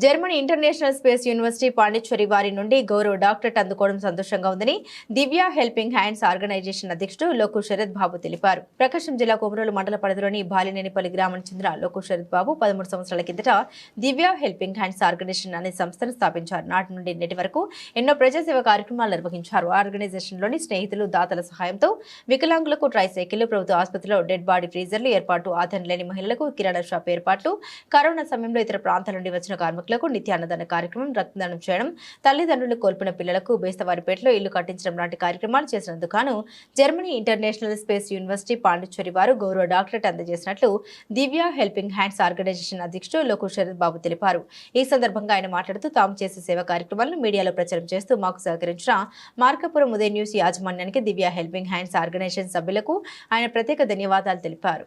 Germany international space university Pondicherry వారి నుండి గౌరవ డాక్టరేట్ అందుకోవడం సంతోషంగా ఉందని దివ్య హెల్పింగ్ హ్యాండ్స్ ఆర్గనైజేషన్ అధ్యక్షుడు లోకు శరత్ బాబు తెలిపారు. ప్రకాశం జిల్లా కొమరోలు మండల పరిధిలోని బాలినేనిపల్లి గ్రామానికి చెందిన లోకు శరత్ బాబు 13 సంవత్సరాల కిందట దివ్య హెల్పింగ్ హ్యాండ్స్ ఆర్గనైజేషన్ అనే సంస్థను స్థాపించారు. నాటి నుండి నేటి వరకు ఎన్నో ప్రజాసేవ కార్యక్రమాలు నిర్వహించారు. ఆర్గనైజేషన్లోని స్నేహితులు, దాతల సహాయంతో వికలాంగులకు ట్రైసైకిళ్లు, ప్రభుత్వ ఆసుపత్రిలో డెడ్ బాడీ ఫ్రీజర్లు ఏర్పాటు, ఆధారం లేని మహిళలకు కిరాణా షాప్ ఏర్పాట్లు, కరోనా సమయంలో ఇతర ప్రాంతాల నుండి వచ్చిన కార్మికులకు నిత్య అన్నదాన కార్యక్రమం, రక్తదానం చేయడం, తల్లిదండ్రులు కోల్పోయిన పిల్లలకు బేస్తవారిపేటలో ఇల్లు కట్టించడం లాంటి కార్యక్రమాలు చేసినందుకు గాను Germany international space university Pondicherry వారు గౌరవ డాక్టరేట్ అందజేసినట్లు దివ్య హెల్పింగ్ హ్యాండ్స్ ఆర్గనైజేషన్ అధ్యక్షుడు లోకు శరత్ బాబు తెలిపారు. ఈ సందర్భంగా ఆయన మాట్లాడుతూ తాము చేసే సేవా కార్యక్రమాలను మీడియాలో ప్రచారం చేస్తూ మాకు సహకరించిన మార్కాపురం ఉదయ న్యూస్ యాజమాన్యానికి, దివ్య హెల్పింగ్ హ్యాండ్స్ ఆర్గనైజేషన్ సభ్యులకు ఆయన ప్రత్యేక ధన్యవాదాలు తెలిపారు.